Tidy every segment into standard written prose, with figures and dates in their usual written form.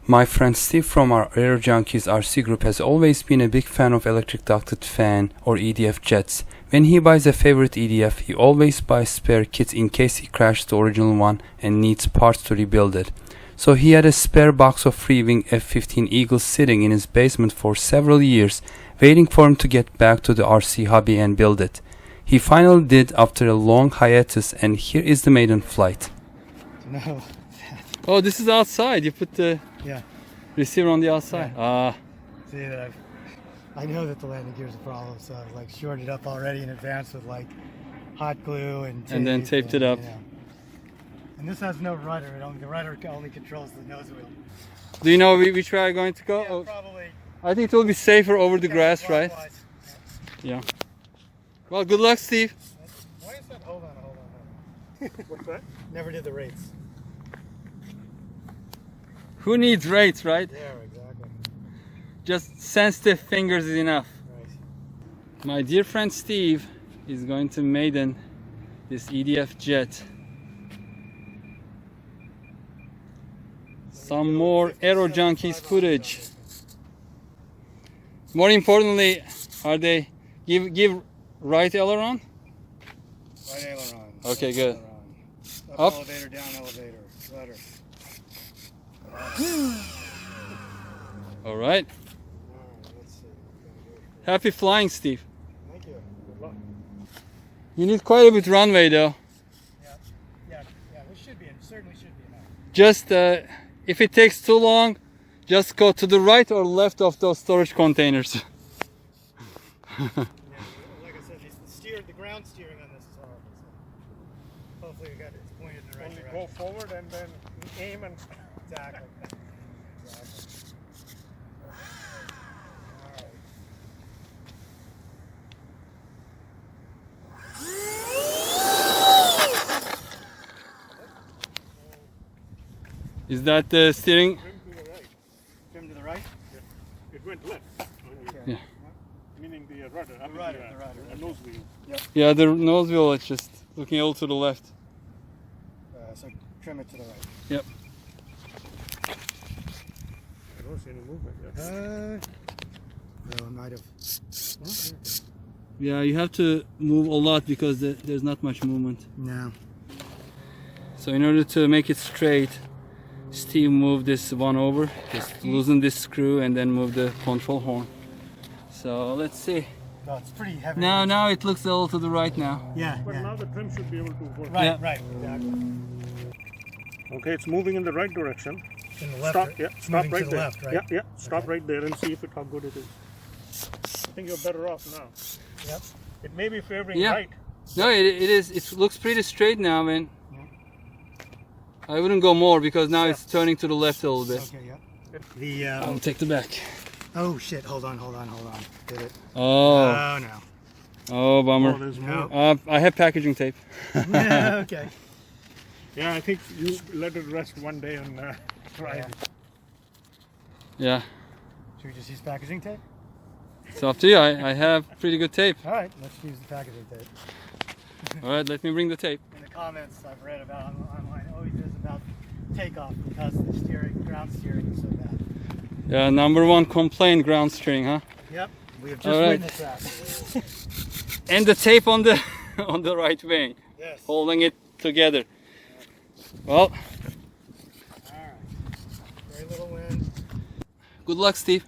My friend Steve from our AeroJunkies RC Group has always been a big fan of electric ducted fan or EDF jets. When he buys a favorite EDF, he always buys spare kits in case he crashed the original one and needs parts to rebuild it. So he had a spare box of Freewing F-15 Eagle sitting in his basement for several years, waiting for him to get back to the RC hobby and build it. He finally did after a long hiatus, and here is the maiden flight. No. Oh, this is outside. You put the receiver on the outside. Yeah. See that I know that the landing gear is a problem, so I've like shorted up already in advance with like hot glue and then taped it up. You know. And this has no rudder. The rudder only controls the nose wheel. Do you know which way I'm going to go? Yeah, probably. I think it will be safer over the grass, right? Yeah. Well, good luck, Steve. Why is that? Hold on. What's that? Never did the rates. Who needs rates, right? Yeah, exactly. Just sensitive fingers is enough. Right. My dear friend Steve is going to Maiden this EDF jet. Some more AeroJunkies footage. More importantly, are they give right aileron? Right aileron. Okay, good. Up Up. elevator, down elevator, rudder. All right. Let's see. Happy flying, Steve. Thank you. Good luck. You need quite a bit runway though. Yeah. This should be. It certainly should be enough. Just if it takes too long, just go to the right or left of those storage containers. Yeah, like I said, the ground steering on this is horrible. So hopefully it's pointed in the right direction. Go forward and then aim and Exactly. Is that the steering? Trim to the right? Yeah. It went left. Yeah. Meaning the rudder. The rudder. The nose wheel. Yeah, the nose wheel is just looking a little to the left. So trim it to the right. Yep. I don't see any movement yet. No, it might have. Yeah, you have to move a lot because there's not much movement. No. So in order to make it straight, Steve moved this one over, just loosen this screw and then move the control horn. So let's see. Oh, it's pretty heavy. Now it looks a little to the right now. Yeah. But now the trim should be able to work. Right, Yeah. right. Exactly. Okay, it's moving in the right direction. In the left. Stop. Yeah, It's stop moving right to the there. left, right? Yeah. Stop right there and see how good it is. I think you're better off now. Yep. It may be favoring Yeah. right. No, it is. It looks pretty straight now, man. I wouldn't go more because now it's turning to the left a little bit. Okay, yeah. The I'll take the back. oh shit! Hold on. Did it? Oh, Oh no. oh, bummer. Oh, there's No. more. I have packaging tape. Yeah, okay. Yeah, I think you let it rest one day and try Yeah. it. Yeah, Should we just use packaging tape? it's up to you. I have pretty good tape. All right, let's use the packaging tape. All right, let me bring the tape. In the comments I've read about online, always is about takeoff because the ground steering is so bad. Yeah, number one complaint, ground steering, huh? Yep, we have just All right. witnessed that. And the tape on the on the right wing, Yes. holding it together. Well, All right. Very little wind. good luck, Steve.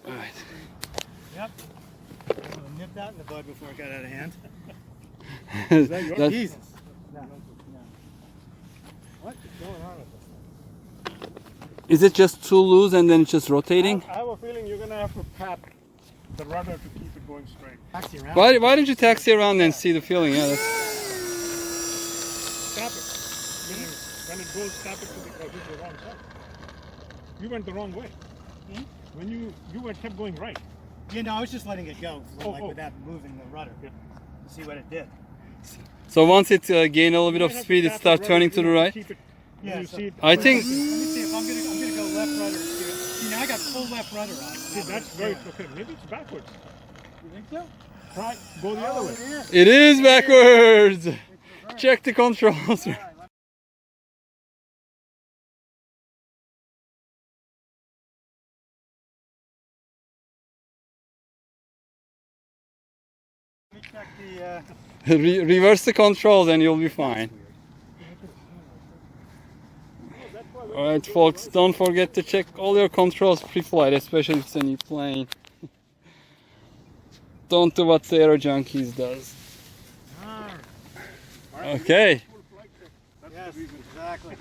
All right. Yep. I'm gonna nip that in the bud before it got out of hand. Is that your That- Jesus. No. What is going on with this? Is it just too loose and then it's just rotating? I have a feeling you're gonna have to pat the rudder to keep it going straight. Taxi around. Why don't you taxi around and see the feeling? Yeah, that's, Stop it. Meaning when it goes, stop it because it's the wrong side. You went the wrong way. When you kept going right. Yeah, no, I was just letting it go, like Oh. without moving the rudder. Yeah. To see what it did. so once it gained a little bit You of have to speed, it tap the starts rudder, turning to you the know, right. keep it- Yeah, you so- see it- I think. Let me see if I'm gonna go left rudder. See, now I got full left rudder on. See, that's very okay. Maybe it's backwards. You think so? Try go the other way. It is backwards. Check the controls. All right, let me check the. Reverse the controls and you'll be fine. Alright folks, don't forget to check all your controls pre-flight, especially if it's a new plane. Don't do what the AeroJunkies does. Okay. Yes, exactly.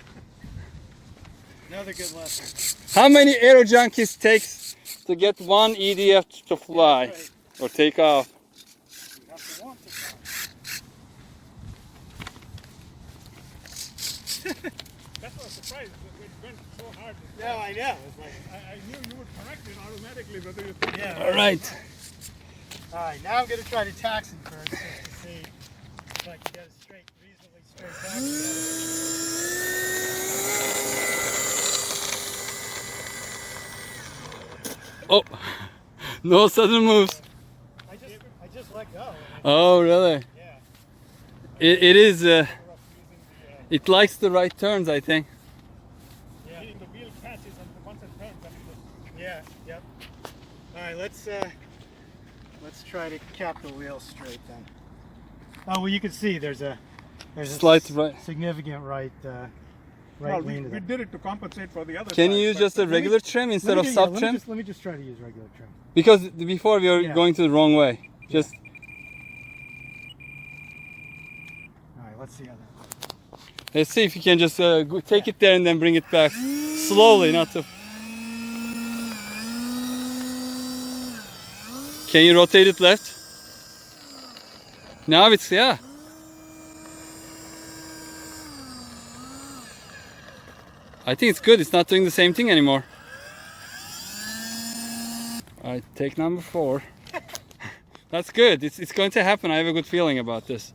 Another good lesson. How many AeroJunkies takes to get one EDF to fly or take off? You have to want to fly. That's what I was surprised. It went so hard. Yeah, I know. It's like, I knew you would correct it automatically, whether you think yeah. Alright. All right, now I'm going to try to taxi first just to see if I can get a straight, reasonably straight taxi. Oh, no sudden moves. I just let go. Oh, really? Yeah. It is, using it likes the right turns, I think. Yeah. the wheel catches and once it turns, then it just Yeah. Yep. All right, let's try to cap the wheel straight then. Oh well, you can see there's a Slight right. significant right well, lean to we that. did it to compensate for the other Can side, you use but just a regular trim instead of sub trim? Let me just try to use regular trim. Because before we were Yeah. going to the wrong way. Just All right, let's see how that. let's see if you can just take it there and then bring it back slowly, not to. Can you rotate it left? Now it's, yeah. I think it's good. It's not doing the same thing anymore. Alright, take number 4. That's good. It's going to happen. I have a good feeling about this.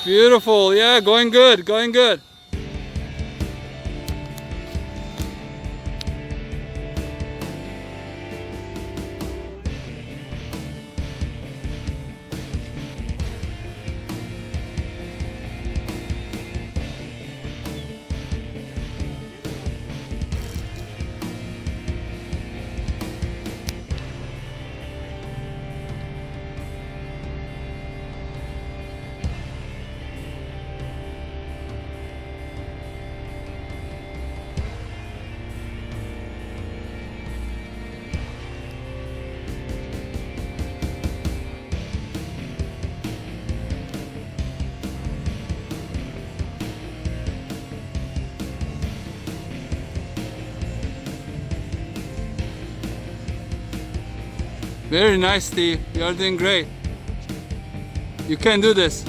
Beautiful. Yeah, going good. Going good. Very nice, Steve. You are doing great. You can do this.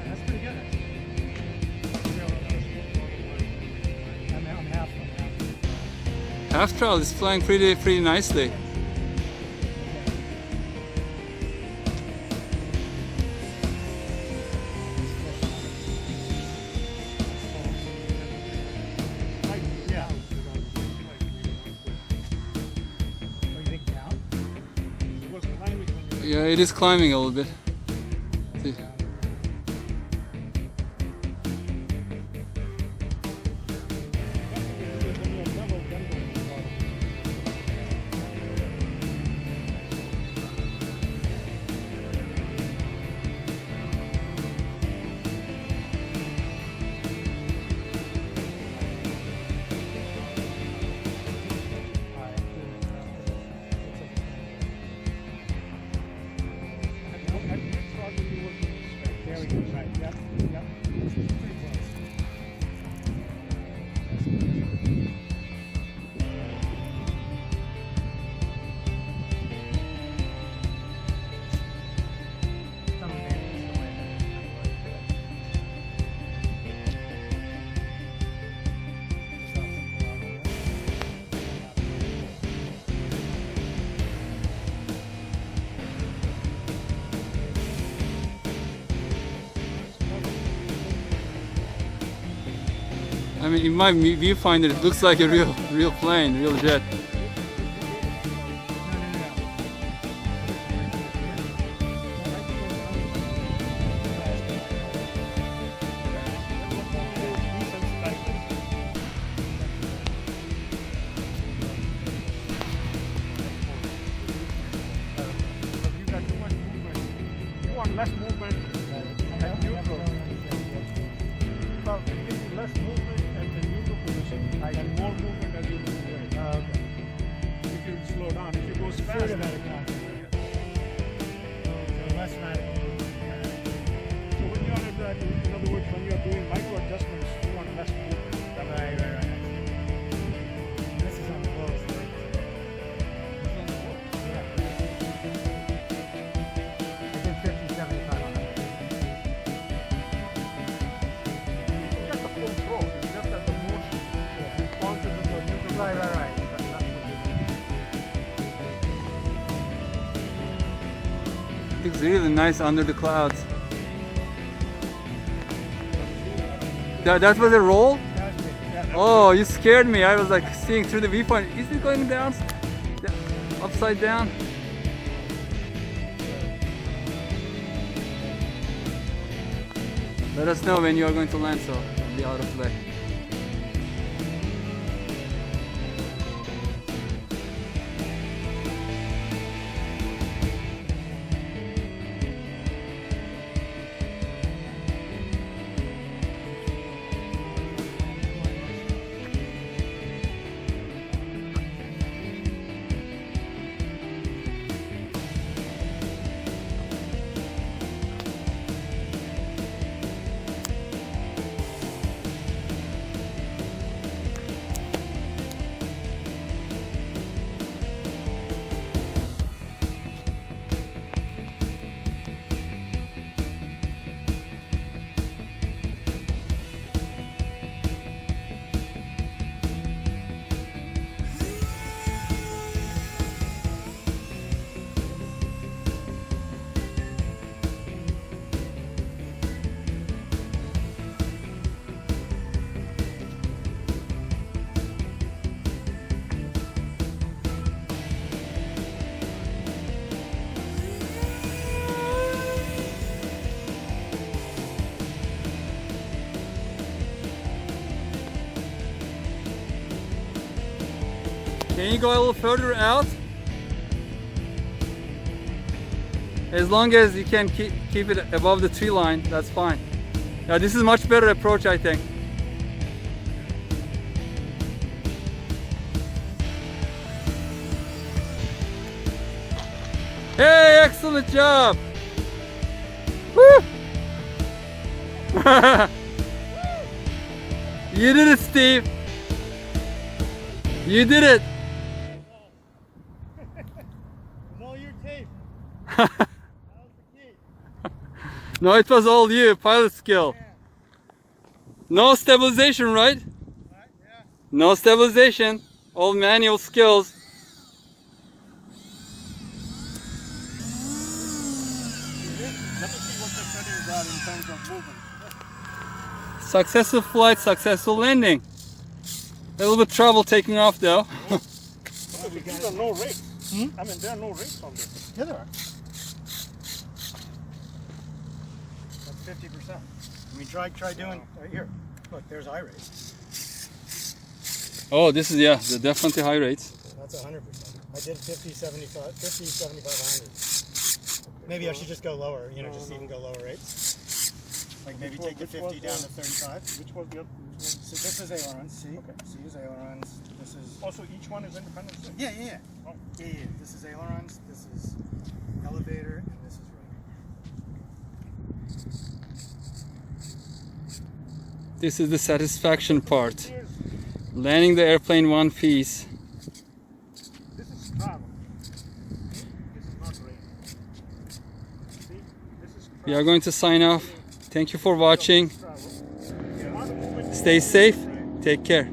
That's pretty good. I'm half. Half throttle is flying pretty nicely. Yeah. What do you think now? it was climbing when you Yeah, it is climbing a little bit. See. Very good, right? Yep. Yep. Pretty close. Some advantage to the way that I mean, in my viewfinder, it looks like a real plane, real jet. You got too much movement. You want less movement at neutral. Well, it gives you less movement at the neutral position and more movement as you move away. Okay. If you slow down, if you go fast. Sort of out of contact. So less radical. So when you're at that, in other words, when you're doing micro adjustments, you want less movement. Right. This is on the lowest rate. I did 50, 75 on that. You get the full throw. It's just that the motion responses in the neutral. Right. That's It's really nice under the clouds. That was a roll? Oh, you scared me. I was like seeing through the viewfinder. Is it going down? Upside down? Let us know when you are going to land, so I'll be out of the way. Can you go a little further out? As long as you can keep it above the tree line, that's fine. Yeah, this is much better approach, I think. Hey, excellent job! Woo! You did it, Steve. You did it. It's all your tape. That was the key. No, it was all you, pilot skill. Yeah. No stabilization, right? Right, yeah. No stabilization. All manual skills. Let us see what the settings are in terms of movement. Successful flight, successful landing. A little bit trouble taking off though. These are no rates. I mean, there are no rates on this. Yeah, there are. That's 50%. I mean, try doing right here. Look, there's high rates. Oh, this is, yeah, definitely high rates. That's 100%. I did 50, 75, 50, 75, 100. Maybe I should just go lower, you know, just even go lower rates. Like maybe take the 50 down to 35. Which was the other? So this is ailerons, see? Okay. See is ailerons. This is... Also, each one is independent. Yeah. Oh. Yeah. This is ailerons, this is elevator, and this is rotor. This is the satisfaction part. Landing the airplane one piece. This is travel. This is not rain. See? This is travel. We are going to sign off. Thank you for watching. Travel. The amount of movement Stay safe. Take care.